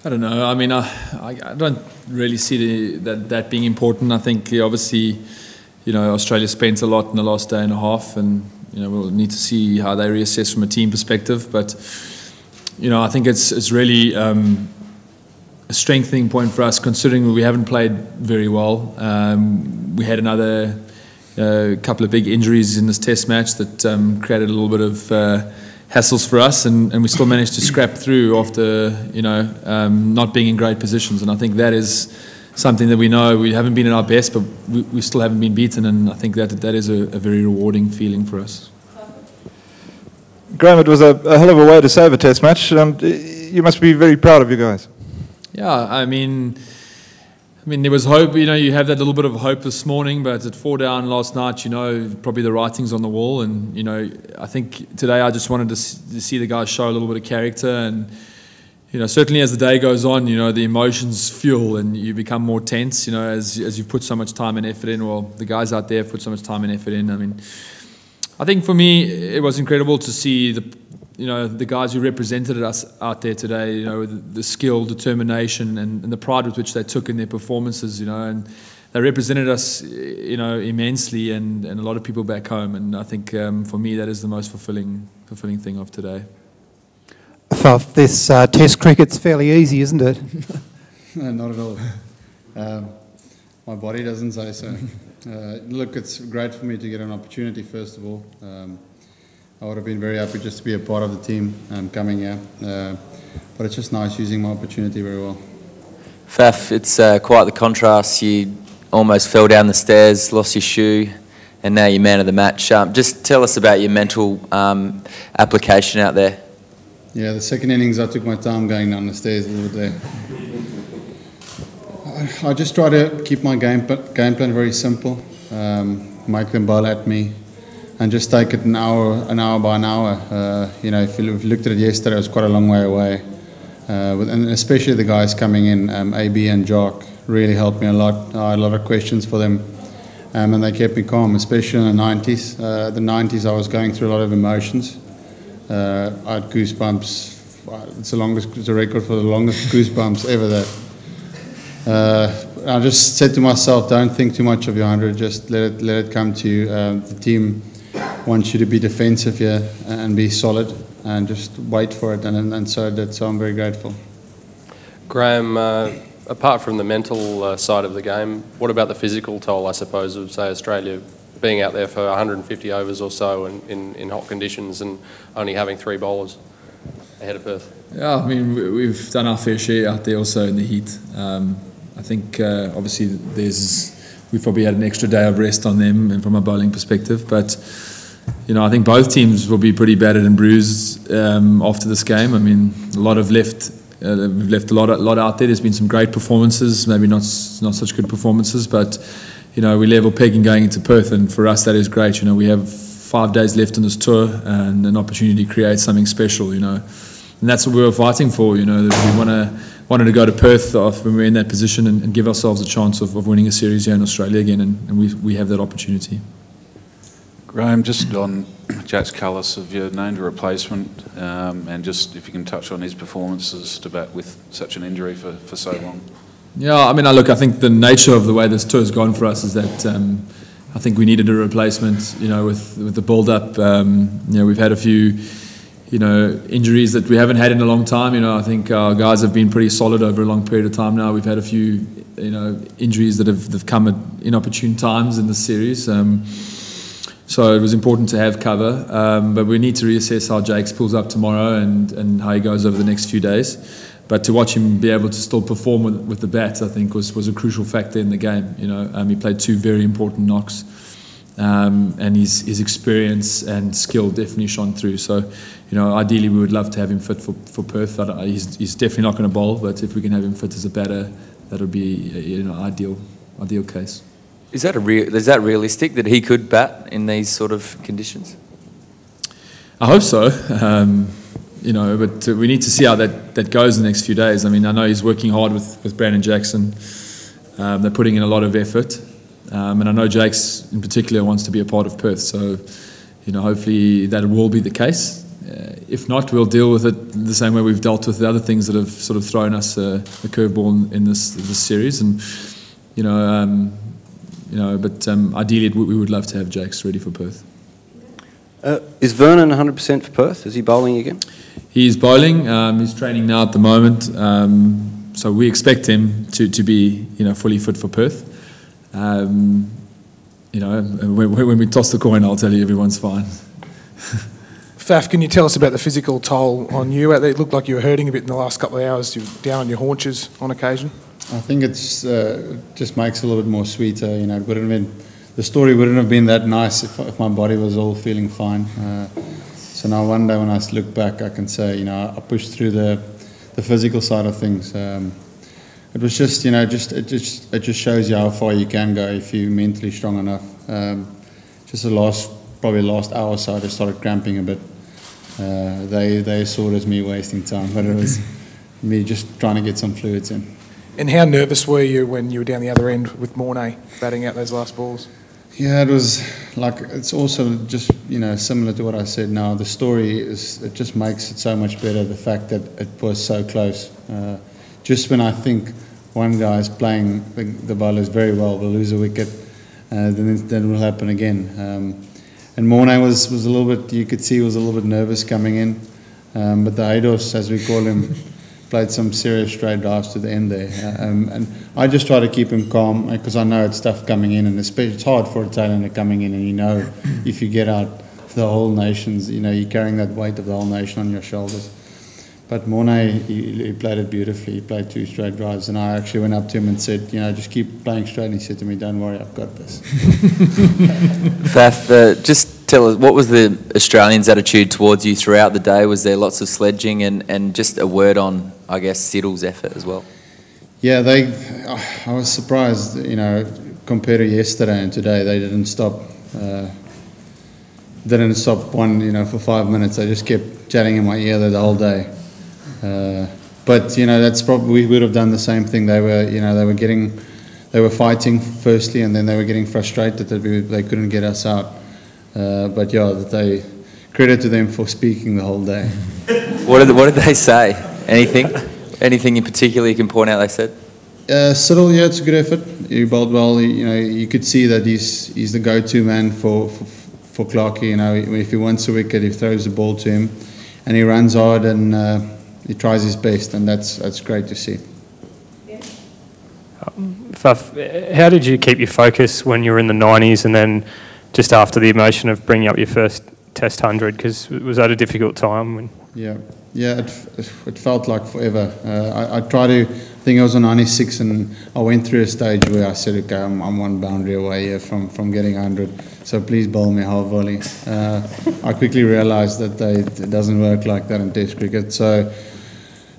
I don't know. I mean, I don't really see that being important. I think obviously, Australia spent a lot in the last day and a half, and we'll need to see how they reassess from a team perspective. But I think it's really a strengthening point for us, considering we haven't played very well. We had another couple of big injuries in this Test match that created a little bit of hassles for us, and we still managed to scrap through after not being in great positions. And I think that is something that we know we haven't been at our best, but we still haven't been beaten, and I think that is a very rewarding feeling for us. Graeme, it was a hell of a way to save a Test match. You must be very proud of you guys. Yeah, I mean, there was hope. You have that little bit of hope this morning, but at 4 down last night, probably the writing's on the wall. And I think today I just wanted to see the guys show a little bit of character. And certainly as the day goes on, the emotions fuel and you become more tense. As you've put so much time and effort in. Well, the guys out there have put so much time and effort in. I mean, I think for me it was incredible to see the guys who represented us out there today, the skill, determination, and the pride with which they took in their performances, and they represented us, immensely, and a lot of people back home. And I think for me that is the most fulfilling thing of today. This Test cricket's fairly easy, isn't it? No, not at all. My body doesn't say so. Look, it's great for me to get an opportunity, first of all. I would have been very happy just to be a part of the team coming here. But it's just nice using my opportunity very well. Faf, it's quite the contrast. You almost fell down the stairs, lost your shoe, and now you're man of the match. Just tell us about your mental application out there. Yeah, the second innings I took my time going down the stairs a little bit there. I just try to keep my game plan very simple. Make them bowl at me, and just take it an hour by an hour. If you looked at it yesterday, it was quite a long way away. And especially the guys coming in, AB and Jock, really helped me a lot. I had a lot of questions for them, and they kept me calm, especially in the 90s. The 90s, I was going through a lot of emotions. I had goosebumps. It's a record for the longest goosebumps ever there. I just said to myself, don't think too much of your 100, just let it come to you. The team wants you to be defensive here and be solid, and just wait for it, and so I'm very grateful. Graeme, apart from the mental side of the game, what about the physical toll, I suppose, of, say, Australia being out there for 150 overs or so in hot conditions and only having 3 bowlers ahead of Perth? Yeah, I mean, we've done our fair share out there also in the heat. I think obviously we've probably had an extra day of rest on them, and from a bowling perspective, but I think both teams will be pretty battered and bruised after this game. I mean, a lot have left. We've left a lot out there. There's been some great performances, maybe not such good performances, but we level pegging going into Perth, and for us that is great. We have 5 days left on this tour and an opportunity to create something special. And that's what we were fighting for. That we wanted to go to Perth when we're in that position and give ourselves a chance of winning a series here in Australia again, and we have that opportunity. Graeme, just on Jack Cullis, have you named a replacement, and just if you can touch on his performances to bat with such an injury for so long? Yeah, I mean, I think the nature of the way this tour has gone for us is that I think we needed a replacement. With the build-up, we've had a few injuries that we haven't had in a long time. I think our guys have been pretty solid over a long period of time now. We've had a few injuries that have come at inopportune times in this series. So it was important to have cover, but we need to reassess how Jakes pulls up tomorrow and how he goes over the next few days. But to watch him be able to still perform with the bat, I think was a crucial factor in the game. He played 2 very important knocks, and his experience and skill definitely shone through. So, ideally we would love to have him fit for Perth. He's definitely not going to bowl, but if we can have him fit as a batter, that would be ideal case. Is that realistic that he could bat in these sort of conditions? I hope so. But we need to see how that goes in the next few days. I mean, I know he's working hard with Brandon Jackson. They're putting in a lot of effort, and I know Jakes in particular wants to be a part of Perth. So, hopefully that will be the case. if not, we'll deal with it the same way we've dealt with the other things that have sort of thrown us a curveball in this series. And but ideally we would love to have Jakes ready for Perth. Is Vernon 100% for Perth? Is he bowling again? He's bowling. He's training now at the moment. So we expect him to be fully fit for Perth. When we toss the coin, I'll tell you everyone's fine. Faf, can you tell us about the physical toll on you? It looked like you were hurting a bit in the last couple of hours. You were down on your haunches on occasion. I think it's just makes it a little bit more sweeter. It wouldn't have been, the story wouldn't have been that nice if my body was all feeling fine. So now one day when I look back, I can say, I pushed through the physical side of things. It was just, it just shows you how far you can go if you're mentally strong enough. Just probably the last hour or so, I just started cramping a bit. They saw it as me wasting time, but it was me just trying to get some fluids in. And how nervous were you when you were down the other end with Mornay batting out those last balls? Yeah, it was like, it's also just, similar to what I said now. The story it just makes it so much better, the fact that it was so close. Just when I think one guy is playing the bowlers very well, will lose a wicket, then it will happen again. And Mornay was a little bit, you could see he was a little bit nervous coming in. But the Hados, as we call him, played some serious straight drives to the end there. And I just try to keep him calm because I know it's tough coming in, and especially it's hard for a Thailander coming in, and if you get out the whole nation's, you're carrying that weight of the whole nation on your shoulders. But Mornay, he played it beautifully. He played 2 straight drives, and I actually went up to him and said, just keep playing straight. And he said to me, "Don't worry, I've got this." Faf, just tell us, what was the Australians' attitude towards you throughout the day? Was there lots of sledging and just a word on, I guess, Siddle's effort as well? Yeah, I was surprised, compared to yesterday and today, they didn't stop. One, for 5 minutes. They just kept chatting in my ear the whole day. But that's probably, we would have done the same thing. They were fighting firstly, and then they were getting frustrated that they couldn't get us out. But they credit to them for speaking the whole day. What did they say? Anything in particular you can point out? They said. Siddle, it's a good effort. He bowled well. You could see that he's the go-to man for Clarkie. If he wants a wicket, he throws the ball to him, and he runs hard and he tries his best, and that's great to see. Faf, how did you keep your focus when you were in the 90s and then just after the emotion of bringing up your first Test 100? Because it was at a difficult time. Yeah, it felt like forever. I tried to. I think I was on 96, and I went through a stage where I said, "Okay, I'm one boundary away here from getting 100. So please bowl me half volley." I quickly realised that it doesn't work like that in Test cricket. So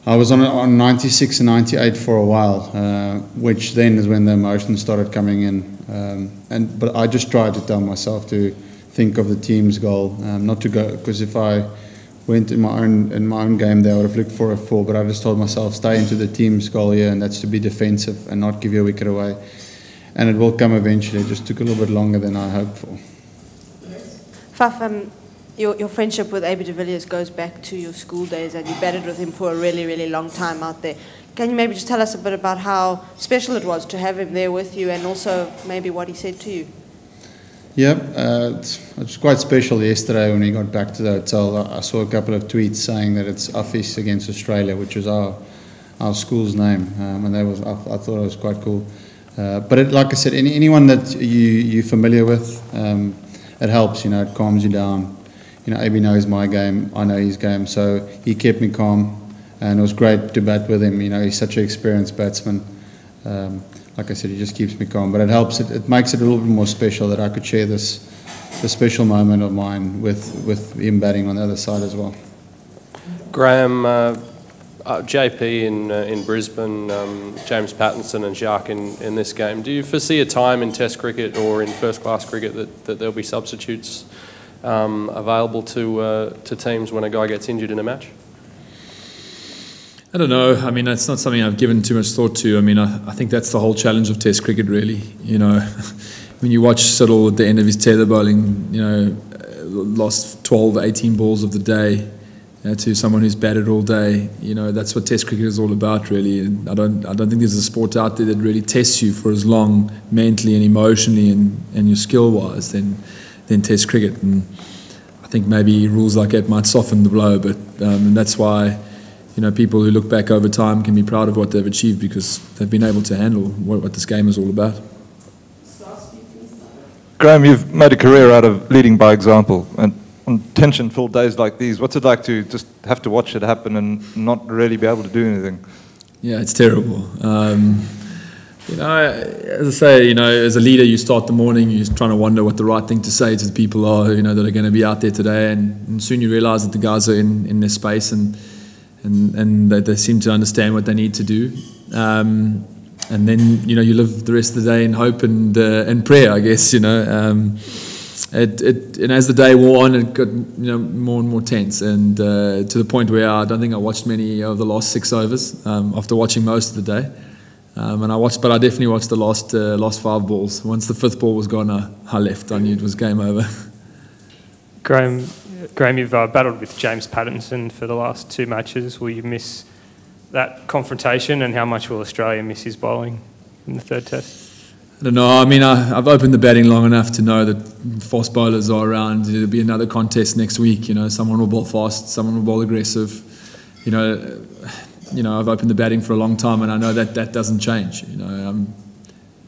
I was on 96 and 98 for a while, which then is when the emotions started coming in. But I just tried to tell myself to think of the team's goal, not to go, because if I went in my own game there, I would have looked for a 4. But I just told myself, stay into the team's goal here, and that's to be defensive and not give your wicket away. And it will come eventually. It just took a little bit longer than I hoped for. Faf, your friendship with AB de Villiers goes back to your school days, and you batted with him for a really, really long time out there. Can you maybe just tell us a bit about how special it was to have him there with you, and also maybe what he said to you? Yeah, it was quite special yesterday when we got back to the hotel. I saw a couple of tweets saying that it's Office against Australia, which is our school's name, and I thought it was quite cool. But like I said, anyone that you're familiar with, it helps. It calms you down. AB knows my game, I know his game, so he kept me calm, and it was great to bat with him. He's such an experienced batsman. Like I said, he just keeps me calm, but it helps. It makes it a little bit more special that I could share this special moment of mine with him batting on the other side as well. Graeme, JP in Brisbane, James Pattinson and Jacques in this game. Do you foresee a time in Test cricket or in first-class cricket that there'll be substitutes available to teams when a guy gets injured in a match? I don't know. I mean, it's not something I've given too much thought to. I mean, I think that's the whole challenge of Test cricket, really. When you watch Siddle at the end of his tether bowling, lost 12, 18 balls of the day to someone who's batted all day. That's what Test cricket is all about, really. And I don't think there's a sport out there that really tests you for as long mentally and emotionally and your skill-wise than Test cricket. And I think maybe rules like that might soften the blow, but and that's why people who look back over time can be proud of what they've achieved, because they've been able to handle what this game is all about. Graeme, you've made a career out of leading by example, and on tension-filled days like these, what's it like to just have to watch it happen and not really be able to do anything? Yeah, it's terrible. As I say, as a leader, you start the morning, you're trying to wonder what the right thing to say to the people are, that are going to be out there today, and soon you realise that the guys are in their space and that they seem to understand what they need to do. And then, you live the rest of the day in hope and prayer, I guess, And as the day wore on, it got, more and more tense, and to the point where I don't think I watched many of the last 6 overs after watching most of the day. But I definitely watched the last 5 balls. Once the 5th ball was gone, I left. I knew it was game over. Graeme, you've battled with James Pattinson for the last 2 matches. Will you miss that confrontation, and how much will Australia miss his bowling in the 3rd Test? I don't know. I mean, I've opened the batting long enough to know that fast bowlers are around. There'll be another contest next week. Someone will bowl fast, someone will bowl aggressive. I've opened the batting for a long time, and I know that doesn't change.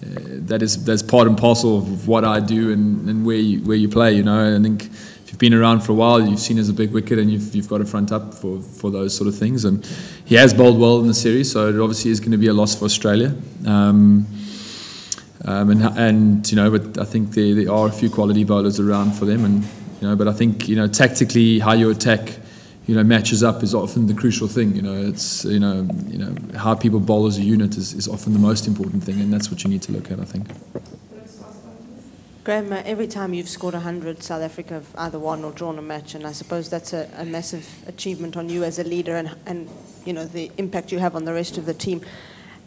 That's part and parcel of what I do and where you play. I think if you've been around for a while, you've seen as a big wicket, and you've got to front up for those sort of things. And he has bowled well in the series, so it obviously is going to be a loss for Australia. But I think there are a few quality bowlers around for them, and but I think tactically how you attack matches up is often the crucial thing. It's how people bowl as a unit is often the most important thing, and that's what you need to look at, I think. Graeme, every time you've scored 100, South Africa have either won or drawn a match, and I suppose that's a massive achievement on you as a leader, and the impact you have on the rest of the team.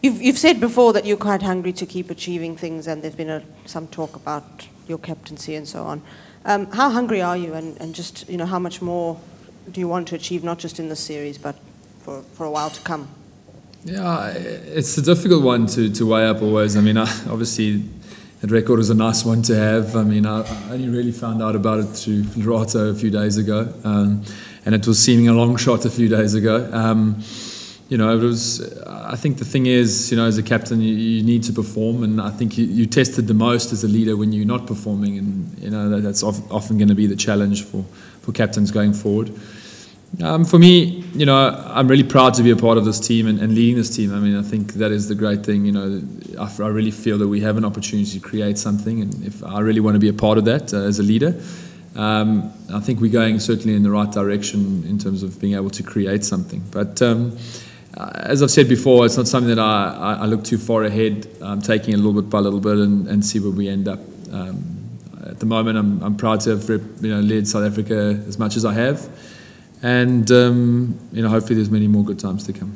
You've said before that you're quite hungry to keep achieving things, and there's been some talk about your captaincy and so on. How hungry are you, and just how much more do you want to achieve, not just in this series, but for a while to come? Yeah, it's a difficult one to weigh up always. I mean, obviously that record is a nice one to have. I mean, I only really found out about it through Lerato a few days ago, and it was seeming a long shot a few days ago. I think the thing is, as a captain, you need to perform, and I think you tested the most as a leader when you're not performing, and that's often going to be the challenge for captains going forward. For me, I'm really proud to be a part of this team and leading this team. I mean, I think that is the great thing. I really feel that we have an opportunity to create something, and if I really want to be a part of that as a leader, I think we're going certainly in the right direction in terms of being able to create something. But as I've said before, it's not something that I look too far ahead. I'm taking it a little bit by little bit and see where we end up. At the moment, I'm proud to have led South Africa as much as I have, and hopefully there's many more good times to come.